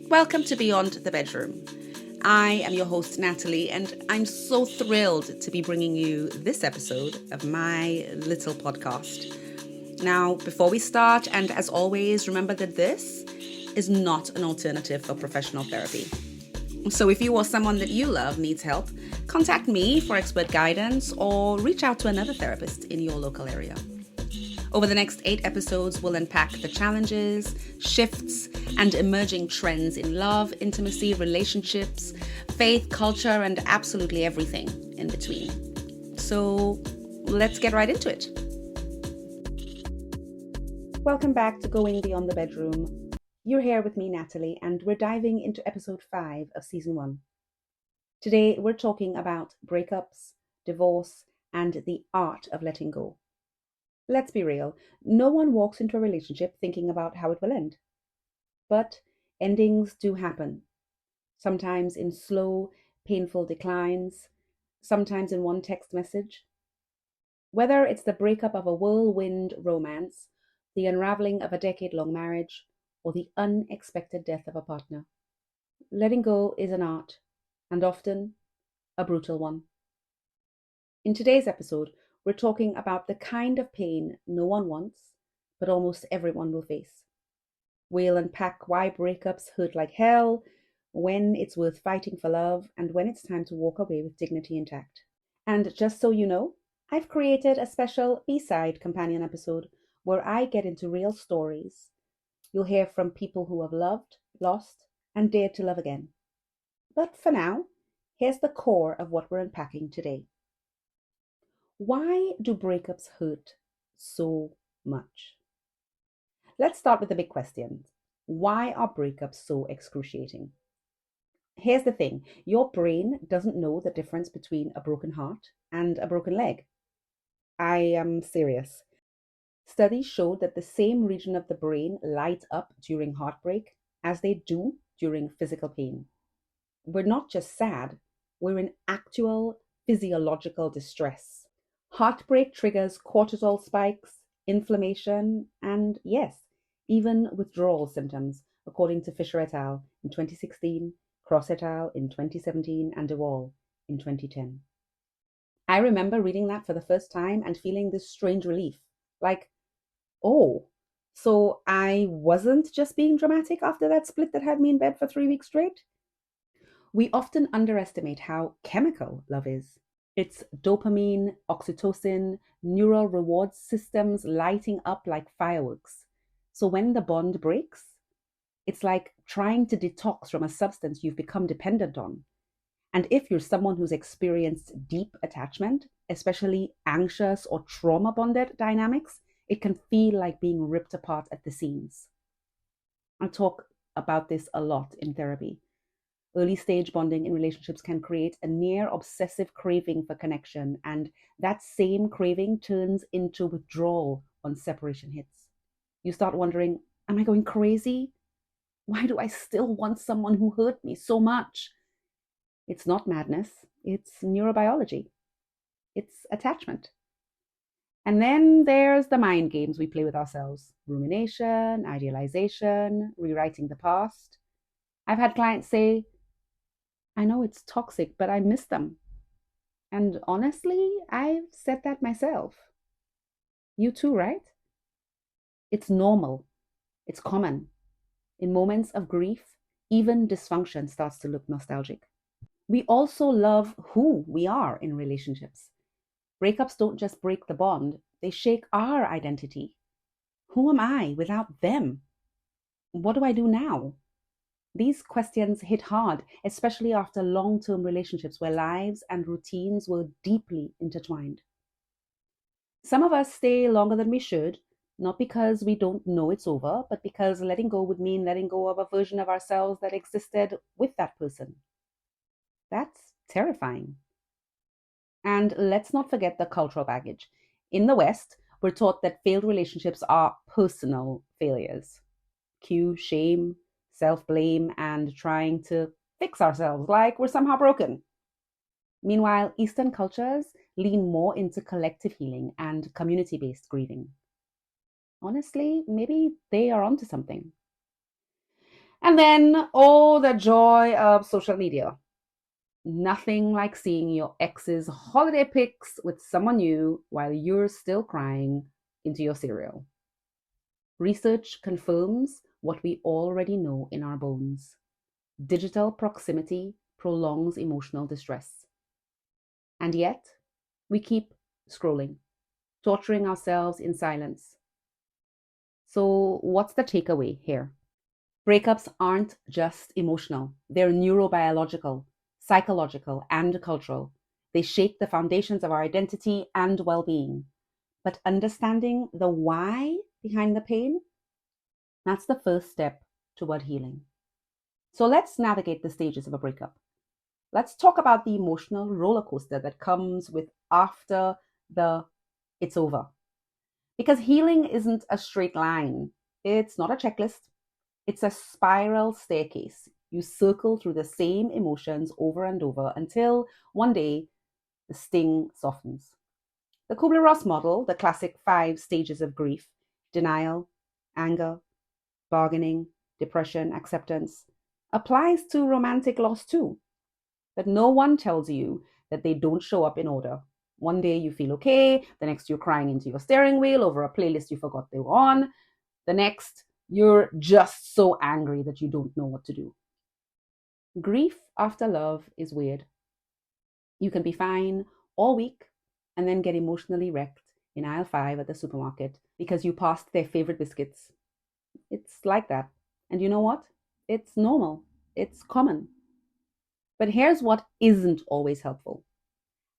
Welcome to Beyond the Bedroom. I am your host, Natalie, and I'm so thrilled to be bringing you this episode of my little podcast. Now, before we start, and as always, remember that this is not an alternative for professional therapy. So if you or someone that you love needs help, contact me for expert guidance or reach out to another therapist in your local area. Over the next 8 episodes, we'll unpack the challenges, shifts, and emerging trends in love, intimacy, relationships, faith, culture, and absolutely everything in between. So let's get right into it. Welcome back to Going Beyond the Bedroom. You're here with me, Natalie, and we're diving into episode 5 of season 1. Today, we're talking about breakups, divorce, and the art of letting go. Let's be real, no one walks into a relationship thinking about how it will end. But endings do happen, sometimes in slow, painful declines, sometimes in one text message. Whether it's the breakup of a whirlwind romance, the unraveling of a decade-long marriage, or the unexpected death of a partner, letting go is an art, and often a brutal one. In today's episode, we're talking about the kind of pain no one wants, but almost everyone will face. We'll unpack why breakups hurt like hell, when it's worth fighting for love, and when it's time to walk away with dignity intact. And just so you know, I've created a special B-side companion episode where I get into real stories. You'll hear from people who have loved, lost, and dared to love again. But for now, here's the core of what we're unpacking today. Why do breakups hurt so much? Let's start with the big question. Why are breakups so excruciating? Here's the thing. Your brain doesn't know the difference between a broken heart and a broken leg. I am serious. Studies show that the same region of the brain light up during heartbreak as they do during physical pain. We're not just sad, we're in actual physiological distress. Heartbreak triggers cortisol spikes, inflammation, and yes, even withdrawal symptoms, according to Fisher et al. In 2016, Cross et al. In 2017, and DeWall in 2010. I remember reading that for the first time and feeling this strange relief, like, oh, so I wasn't just being dramatic after that split that had me in bed for 3 weeks straight? We often underestimate how chemical love is. It's dopamine, oxytocin, neural reward systems lighting up like fireworks. So when the bond breaks, it's like trying to detox from a substance you've become dependent on. And if you're someone who's experienced deep attachment, especially anxious or trauma-bonded dynamics, it can feel like being ripped apart at the seams. I talk about this a lot in therapy. Early stage bonding in relationships can create a near obsessive craving for connection, and that same craving turns into withdrawal when separation hits. You start wondering, am I going crazy? Why do I still want someone who hurt me so much? It's not madness, it's neurobiology. It's attachment. And then there's the mind games we play with ourselves. Rumination, idealization, rewriting the past. I've had clients say, I know it's toxic, but I miss them. And honestly, I've said that myself. You too, right? It's normal. It's common. In moments of grief, even dysfunction starts to look nostalgic. We also love who we are in relationships. Breakups don't just break the bond, they shake our identity. Who am I without them? What do I do now? These questions hit hard, especially after long-term relationships where lives and routines were deeply intertwined. Some of us stay longer than we should, not because we don't know it's over, but because letting go would mean letting go of a version of ourselves that existed with that person. That's terrifying. And let's not forget the cultural baggage. In the West, we're taught that failed relationships are personal failures. Cue shame, self-blame, and trying to fix ourselves like we're somehow broken. Meanwhile, Eastern cultures lean more into collective healing and community-based grieving. Honestly, maybe they are onto something. And then, oh, the joy of social media. Nothing like seeing your ex's holiday pics with someone new while you're still crying into your cereal. Research confirms what we already know in our bones. Digital proximity prolongs emotional distress. And yet, we keep scrolling, torturing ourselves in silence. So, what's the takeaway here? Breakups aren't just emotional, they're neurobiological, psychological, and cultural. They shake the foundations of our identity and well being. But understanding the why behind the pain, that's the first step toward healing. So let's navigate the stages of a breakup. Let's talk about the emotional roller coaster that comes with after the it's over. Because healing isn't a straight line, it's not a checklist. It's a spiral staircase. You circle through the same emotions over and over until one day the sting softens. The Kubler-Ross model, the classic 5 stages of grief: denial, anger, bargaining, depression, acceptance, applies to romantic loss too. But no one tells you that they don't show up in order. One day you feel okay, the next you're crying into your steering wheel over a playlist you forgot they were on, the next you're just so angry that you don't know what to do. Grief after love is weird. You can be fine all week and then get emotionally wrecked in aisle 5 at the supermarket because you passed their favorite biscuits. It's like that. And you know what? It's normal. It's common. But here's what isn't always helpful: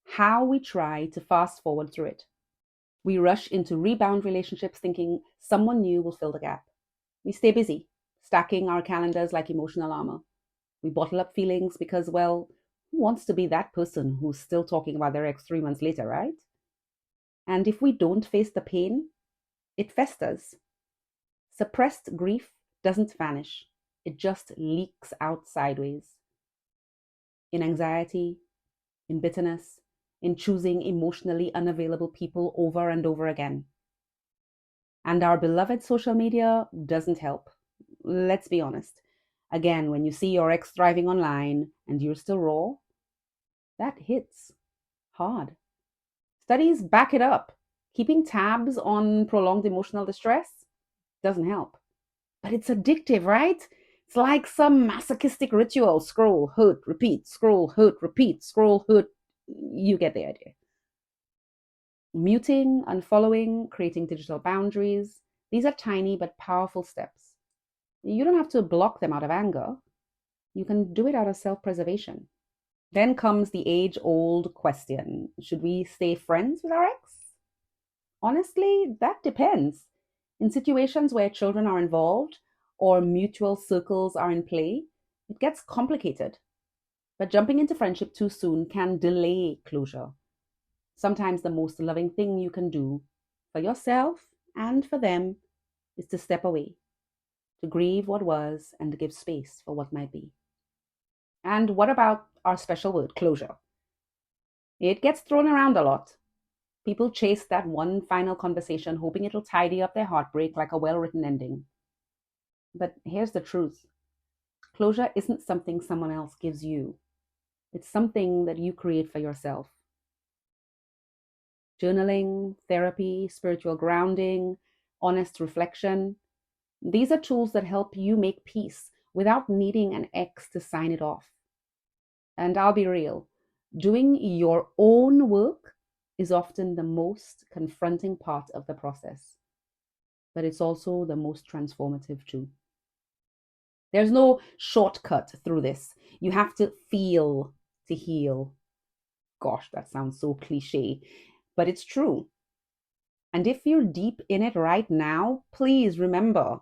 how we try to fast forward through it. We rush into rebound relationships thinking someone new will fill the gap. We stay busy, stacking our calendars like emotional armor. We bottle up feelings because, well, who wants to be that person who's still talking about their ex 3 months later, right? And if we don't face the pain, it festers. Suppressed grief doesn't vanish, it just leaks out sideways. In anxiety, in bitterness, in choosing emotionally unavailable people over and over again. And our beloved social media doesn't help. Let's be honest. Again, when you see your ex thriving online and you're still raw, that hits hard. Studies back it up. Keeping tabs on prolonged emotional distress doesn't help. But it's addictive, right? It's like some masochistic ritual. Scroll, hurt, repeat, scroll, hurt, repeat, scroll, hurt. You get the idea. Muting, unfollowing, creating digital boundaries. These are tiny but powerful steps. You don't have to block them out of anger. You can do it out of self-preservation. Then comes the age-old question: should we stay friends with our ex? Honestly, that depends. In situations where children are involved or mutual circles are in play, it gets complicated. But jumping into friendship too soon can delay closure. Sometimes the most loving thing you can do for yourself and for them is to step away, to grieve what was and to give space for what might be. And what about our special word, closure? It gets thrown around a lot. People chase that one final conversation, hoping it'll tidy up their heartbreak like a well-written ending. But here's the truth: closure isn't something someone else gives you. It's something that you create for yourself. Journaling, therapy, spiritual grounding, honest reflection. These are tools that help you make peace without needing an ex to sign it off. And I'll be real, doing your own work is often the most confronting part of the process, but it's also the most transformative too. There's no shortcut through this. You have to feel to heal. Gosh, that sounds so cliche, but it's true. And if you're deep in it right now, please remember,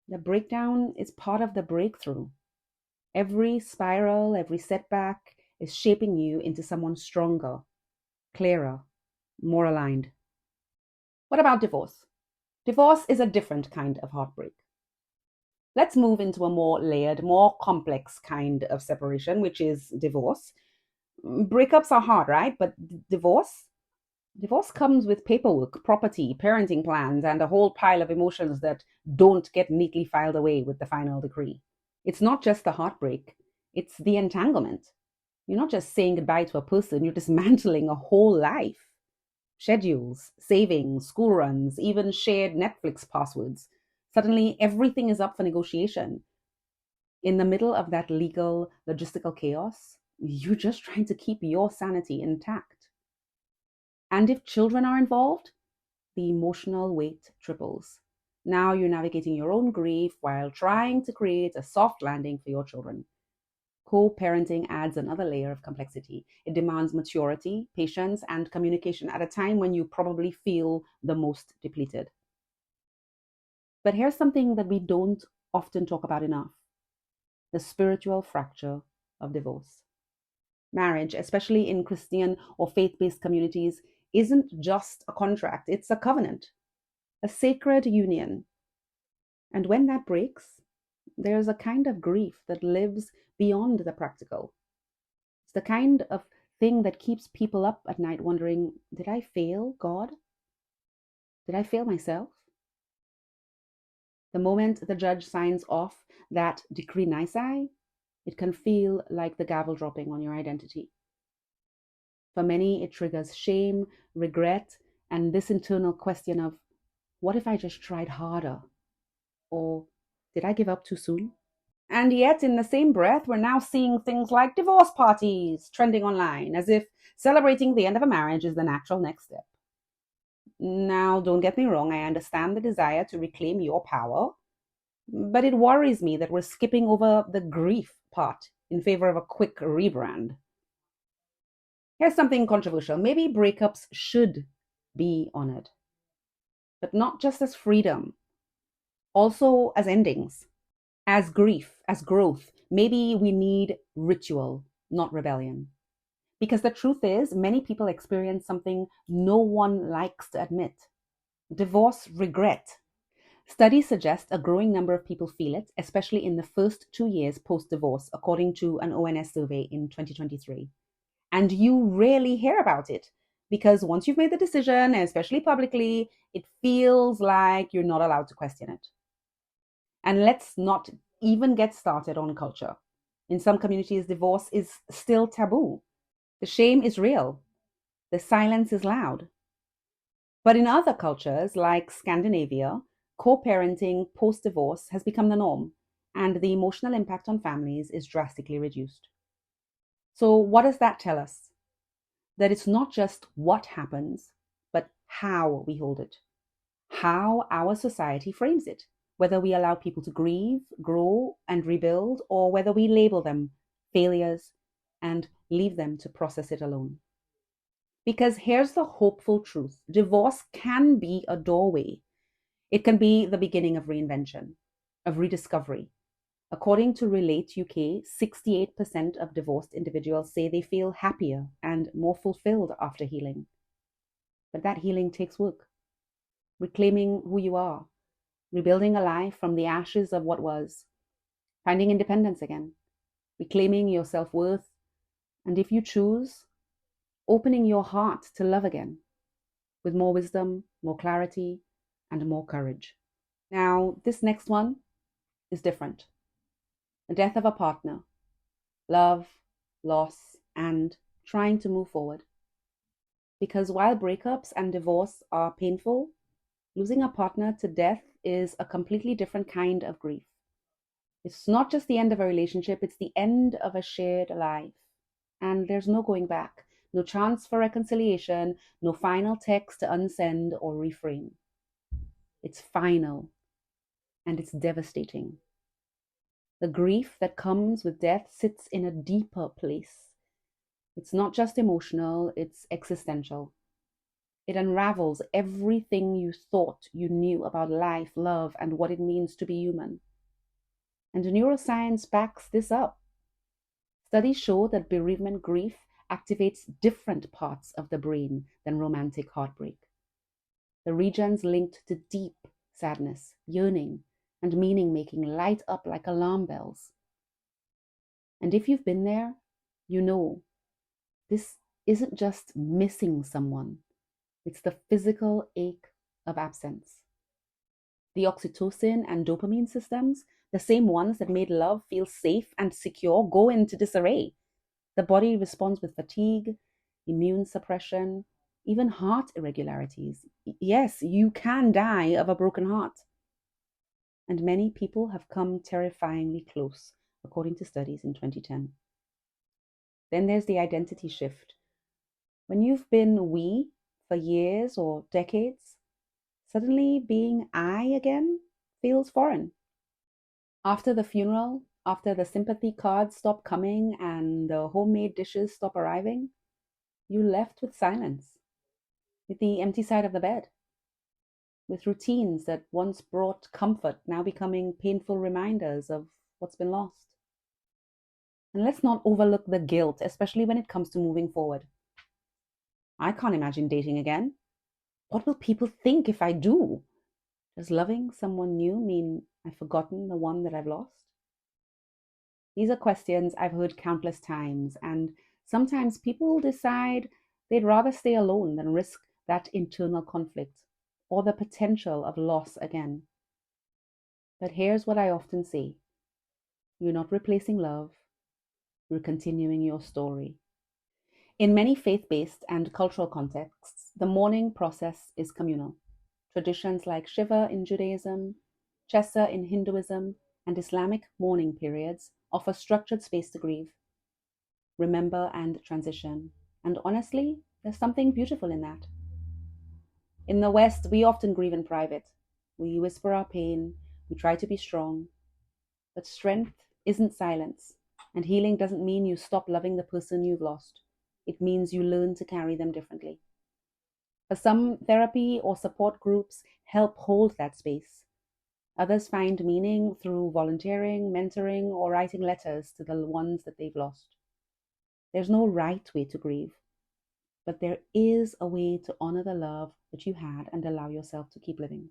the breakdown is part of the breakthrough. Every spiral, every setback is shaping you into someone stronger, clearer, more aligned. What about divorce? Divorce is a different kind of heartbreak. Let's move into a more layered, more complex kind of separation, which is divorce. Breakups are hard, right? But divorce comes with paperwork, property, parenting plans, and a whole pile of emotions that don't get neatly filed away with the final decree. It's not just the heartbreak, it's the entanglement. You're not just saying goodbye to a person, you're dismantling a whole life. Schedules, savings, school runs, even shared Netflix passwords. Suddenly, everything is up for negotiation. In the middle of that legal, logistical chaos, you're just trying to keep your sanity intact. And if children are involved, the emotional weight triples. Now you're navigating your own grief while trying to create a soft landing for your children. Co-parenting adds another layer of complexity. It demands maturity, patience, and communication at a time when you probably feel the most depleted. But here's something that we don't often talk about enough: the spiritual fracture of divorce. Marriage, especially in Christian or faith-based communities, isn't just a contract, it's a covenant, a sacred union. And when that breaks, there's a kind of grief that lives beyond the practical. It's the kind of thing that keeps people up at night wondering, did I fail God? Did I fail myself? The moment the judge signs off that decree nisi, it can feel like the gavel dropping on your identity. For many, it triggers shame, regret, and this internal question of, what if I just tried harder? Or did I give up too soon? And yet, in the same breath, we're now seeing things like divorce parties trending online, as if celebrating the end of a marriage is the natural next step. Now, don't get me wrong, I understand the desire to reclaim your power, but it worries me that we're skipping over the grief part in favor of a quick rebrand. Here's something controversial. Maybe breakups should be honored, but not just as freedom, also as endings, as grief, as growth. Maybe we need ritual, not rebellion. Because the truth is, many people experience something no one likes to admit: divorce regret. Studies suggest a growing number of people feel it, especially in the first 2 years post-divorce, according to an ONS survey in 2023. And you rarely hear about it because once you've made the decision, especially publicly, it feels like you're not allowed to question it. And let's not even get started on culture. In some communities, divorce is still taboo. The shame is real. The silence is loud. But in other cultures, like Scandinavia, co-parenting post-divorce has become the norm, and the emotional impact on families is drastically reduced. So what does that tell us? That it's not just what happens, but how we hold it, how our society frames it, whether we allow people to grieve, grow, and rebuild, or whether we label them failures and leave them to process it alone. Because here's the hopeful truth: divorce can be a doorway. It can be the beginning of reinvention, of rediscovery. According to Relate UK, 68% of divorced individuals say they feel happier and more fulfilled after healing. But that healing takes work. Reclaiming who you are, rebuilding a life from the ashes of what was, finding independence again, reclaiming your self-worth, and if you choose, opening your heart to love again with more wisdom, more clarity, and more courage. Now, this next one is different. The death of a partner, love, loss, and trying to move forward. Because while breakups and divorce are painful, losing a partner to death is a completely different kind of grief. It's not just the end of a relationship, it's the end of a shared life. And there's no going back, no chance for reconciliation, no final text to unsend or reframe. It's final, and it's devastating. The grief that comes with death sits in a deeper place. It's not just emotional, it's existential. It unravels everything you thought you knew about life, love, and what it means to be human. And neuroscience backs this up. Studies show that bereavement grief activates different parts of the brain than romantic heartbreak. The regions linked to deep sadness, yearning, and meaning making light up like alarm bells. And if you've been there, you know this isn't just missing someone, it's the physical ache of absence. The oxytocin and dopamine systems, the same ones that made love feel safe and secure, go into disarray. The body responds with fatigue, immune suppression, even heart irregularities. Yes, you can die of a broken heart. And many people have come terrifyingly close, according to studies in 2010. Then there's the identity shift. When you've been we for years or decades, suddenly being I again feels foreign. After the funeral, after the sympathy cards stop coming and the homemade dishes stop arriving, you're left with silence, with the empty side of the bed, with routines that once brought comfort now becoming painful reminders of what's been lost. And let's not overlook the guilt, especially when it comes to moving forward. I can't imagine dating again. What will people think if I do? Does loving someone new mean I've forgotten the one that I've lost? These are questions I've heard countless times, and sometimes people decide they'd rather stay alone than risk that internal conflict or the potential of loss again. But here's what I often say: you're not replacing love, you're continuing your story. In many faith-based and cultural contexts, the mourning process is communal. Traditions like Shiva in Judaism, Chessa in Hinduism, and Islamic mourning periods offer structured space to grieve, remember, and transition. And honestly, there's something beautiful in that. In the West, we often grieve in private. We whisper our pain, we try to be strong. But strength isn't silence, and healing doesn't mean you stop loving the person you've lost. It means you learn to carry them differently. For some, therapy or support groups help hold that space. Others find meaning through volunteering, mentoring, or writing letters to the ones that they've lost. There's no right way to grieve, but there is a way to honor the love that you had and allow yourself to keep living.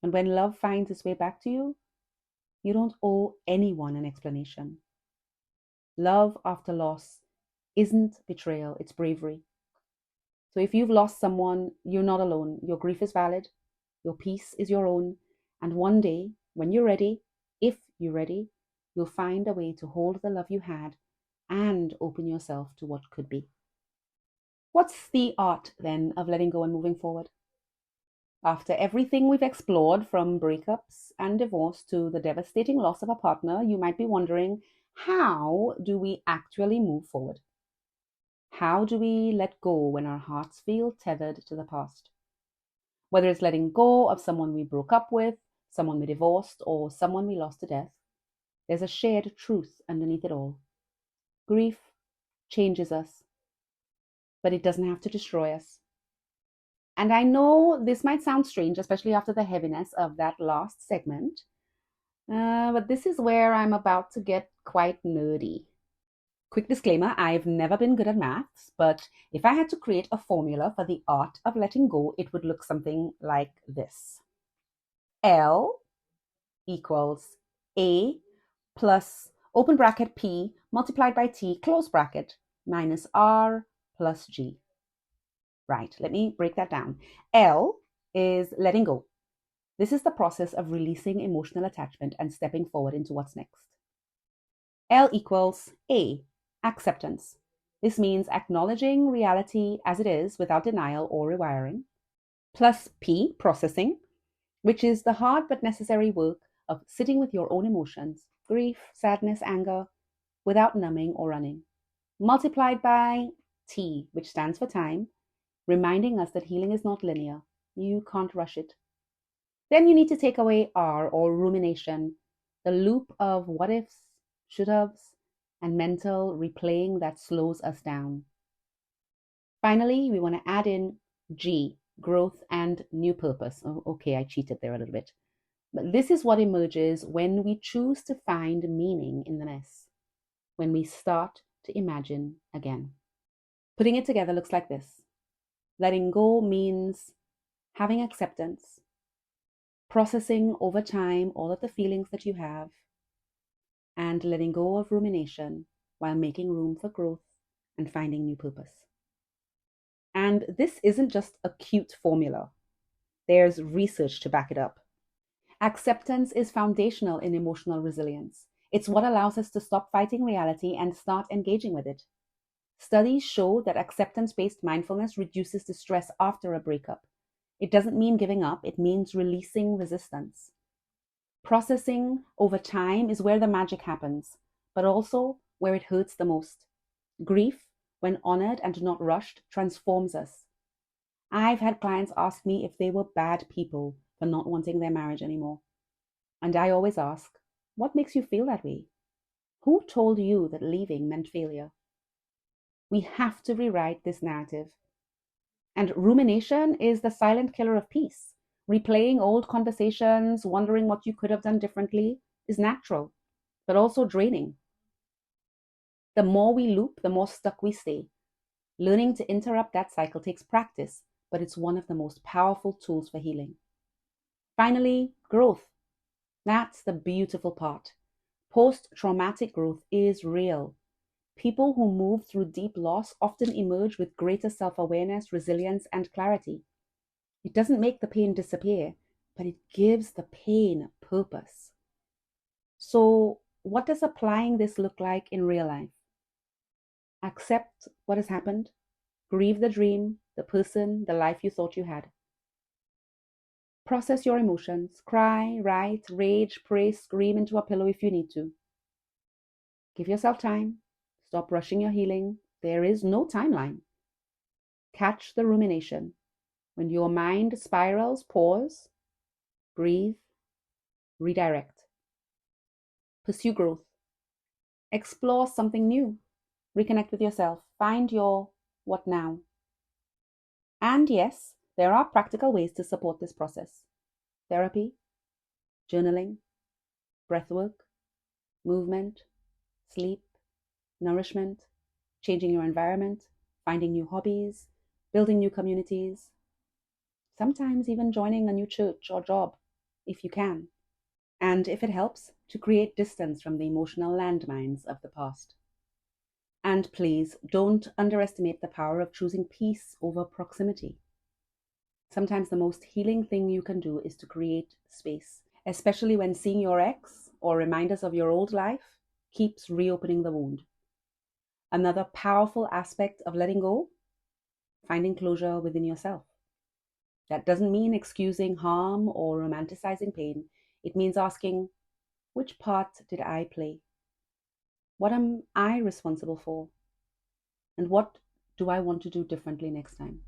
And when love finds its way back to you, you don't owe anyone an explanation. Love after loss isn't betrayal, it's bravery. So if you've lost someone, you're not alone. Your grief is valid, your peace is your own, and one day, when you're ready, if you're ready, you'll find a way to hold the love you had and open yourself to what could be. What's the art, then, of letting go and moving forward? After everything we've explored, from breakups and divorce to the devastating loss of a partner, you might be wondering, how do we actually move forward? How do we let go when our hearts feel tethered to the past? Whether it's letting go of someone we broke up with, someone we divorced, or someone we lost to death, there's a shared truth underneath it all. Grief changes us, but it doesn't have to destroy us. And I know this might sound strange, especially after the heaviness of that last segment, but this is where I'm about to get quite nerdy. Quick disclaimer, I've never been good at maths, but if I had to create a formula for the art of letting go, it would look something like this. L equals A plus open bracket P multiplied by T close bracket minus R plus G. Right, let me break that down. L is letting go. This is the process of releasing emotional attachment and stepping forward into what's next. L equals A, acceptance. This means acknowledging reality as it is without denial or rewiring. Plus P, processing, which is the hard but necessary work of sitting with your own emotions, grief, sadness, anger, without numbing or running. Multiplied by T, which stands for time, reminding us that healing is not linear. You can't rush it. Then you need to take away R, or rumination, the loop of what ifs, should haves, and mental replaying that slows us down. Finally, we want to add in G, growth and new purpose. Oh, okay, I cheated there a little bit. But this is what emerges when we choose to find meaning in the mess, when we start to imagine again. Putting it together looks like this. Letting go means having acceptance, processing over time all of the feelings that you have, and letting go of rumination while making room for growth and finding new purpose. And this isn't just a cute formula. There's research to back it up. Acceptance is foundational in emotional resilience. It's what allows us to stop fighting reality and start engaging with it. Studies show that acceptance-based mindfulness reduces the stress after a breakup. It doesn't mean giving up, it means releasing resistance. Processing over time is where the magic happens, but also where it hurts the most. Grief, when honored and not rushed, transforms us. I've had clients ask me if they were bad people for not wanting their marriage anymore. And I always ask, what makes you feel that way? Who told you that leaving meant failure? We have to rewrite this narrative. And rumination is the silent killer of peace. Replaying old conversations, wondering what you could have done differently, is natural, but also draining. The more we loop, the more stuck we stay. Learning to interrupt that cycle takes practice, but it's one of the most powerful tools for healing. Finally, growth. That's the beautiful part. Post-traumatic growth is real. People who move through deep loss often emerge with greater self-awareness, resilience, and clarity. It doesn't make the pain disappear, but it gives the pain purpose. So, what does applying this look like in real life? Accept what has happened. Grieve the dream, the person, the life you thought you had. Process your emotions. Cry, write, rage, pray, scream into a pillow if you need to. Give yourself time. Stop rushing your healing. There is no timeline. Catch the rumination. When your mind spirals, pause, breathe, redirect. Pursue growth. Explore something new. Reconnect with yourself. Find your what now. And yes, there are practical ways to support this process. Therapy, journaling, breathwork, movement, sleep, nourishment, changing your environment, finding new hobbies, building new communities, sometimes even joining a new church or job, if you can. And if it helps, to create distance from the emotional landmines of the past. And please don't underestimate the power of choosing peace over proximity. Sometimes the most healing thing you can do is to create space, especially when seeing your ex or reminders of your old life keeps reopening the wound. Another powerful aspect of letting go, finding closure within yourself. That doesn't mean excusing harm or romanticizing pain. It means asking, which part did I play? What am I responsible for? And what do I want to do differently next time?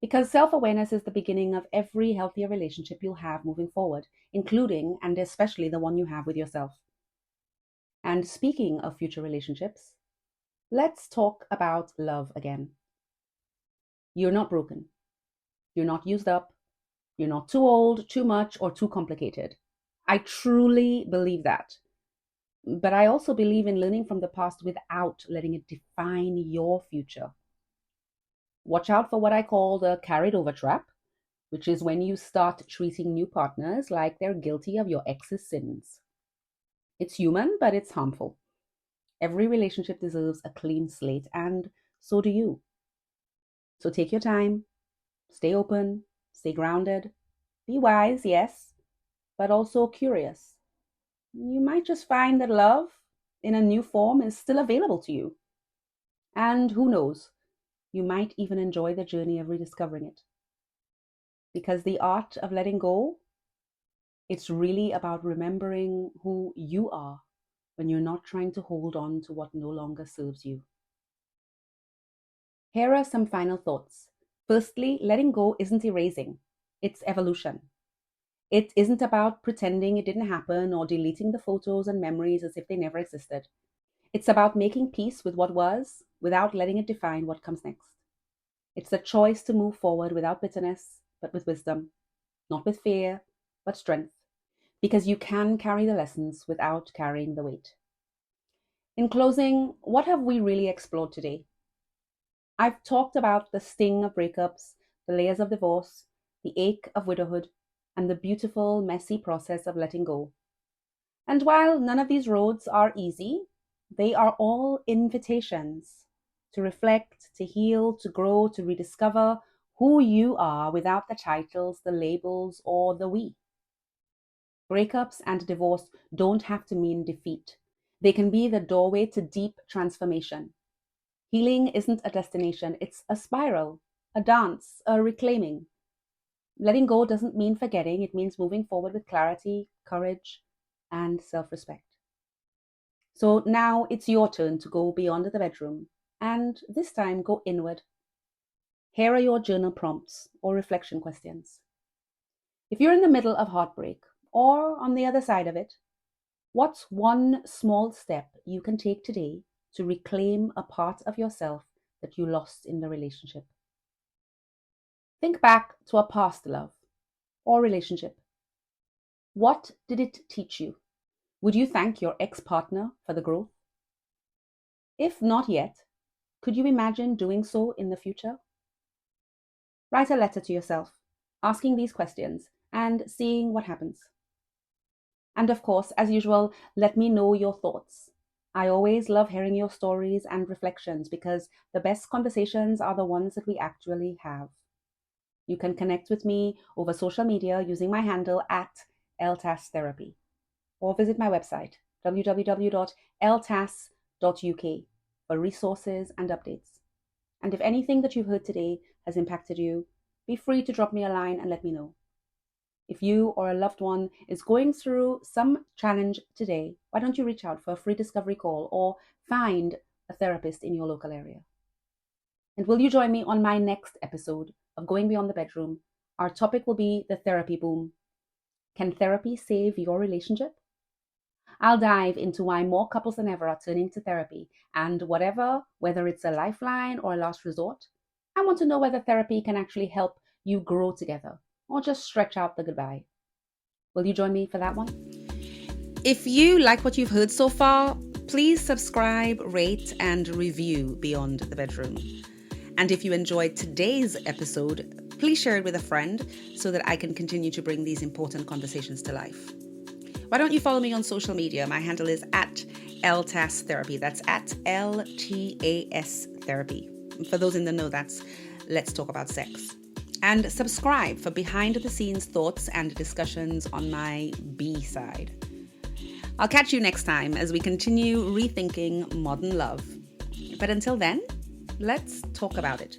Because self-awareness is the beginning of every healthier relationship you'll have moving forward, including and especially the one you have with yourself. And speaking of future relationships, let's talk about love again. You're not broken. You're not used up. You're not too old, too much, or too complicated. I truly believe that. But I also believe in learning from the past without letting it define your future. Watch out for what I call the carried over trap, which is when you start treating new partners like they're guilty of your ex's sins. It's human, but it's harmful. Every relationship deserves a clean slate, and so do you. So take your time, stay open, stay grounded, be wise, yes, but also curious. You might just find that love in a new form is still available to you. And who knows, you might even enjoy the journey of rediscovering it. Because the art of letting go, it's really about remembering who you are when you're not trying to hold on to what no longer serves you. Here are some final thoughts. Firstly, letting go isn't erasing, it's evolution. It isn't about pretending it didn't happen or deleting the photos and memories as if they never existed. It's about making peace with what was without letting it define what comes next. It's the choice to move forward without bitterness, but with wisdom, not with fear, but strength, because you can carry the lessons without carrying the weight. In closing, what have we really explored today? I've talked about the sting of breakups, the layers of divorce, the ache of widowhood, and the beautiful, messy process of letting go. And while none of these roads are easy, they are all invitations to reflect, to heal, to grow, to rediscover who you are without the titles, the labels, or the we. Breakups and divorce don't have to mean defeat. They can be the doorway to deep transformation. Healing isn't a destination, it's a spiral, a dance, a reclaiming. Letting go doesn't mean forgetting, it means moving forward with clarity, courage, and self-respect. So now it's your turn to go beyond the bedroom, and this time go inward. Here are your journal prompts or reflection questions. If you're in the middle of heartbreak or on the other side of it, what's one small step you can take today to reclaim a part of yourself that you lost in the relationship? Think back to a past love or relationship. What did it teach you? Would you thank your ex-partner for the growth? If not yet, could you imagine doing so in the future? Write a letter to yourself, asking these questions and seeing what happens. And of course, as usual, let me know your thoughts. I always love hearing your stories and reflections because the best conversations are the ones that we actually have. You can connect with me over social media using my handle @LTAStherapy or visit my website www.ltas.uk for resources and updates. And if anything that you've heard today has impacted you, be free to drop me a line and let me know. If you or a loved one is going through some challenge today, why don't you reach out for a free discovery call or find a therapist in your local area? And will you join me on my next episode of Going Beyond the Bedroom? Our topic will be the therapy boom. Can therapy save your relationship? I'll dive into why more couples than ever are turning to therapy and whether it's a lifeline or a last resort. I want to know whether therapy can actually help you grow together or just stretch out the goodbye. Will you join me for that one? If you like what you've heard so far, please subscribe, rate, and review Beyond the Bedroom. And if you enjoyed today's episode, please share it with a friend so that I can continue to bring these important conversations to life. Why don't you follow me on social media? My handle is @LTAStherapy. That's @LTAS Therapy. For those in the know, that's Let's Talk About Sex. And subscribe for behind the scenes thoughts and discussions on my B side. I'll catch you next time as we continue rethinking modern love. But until then, let's talk about it.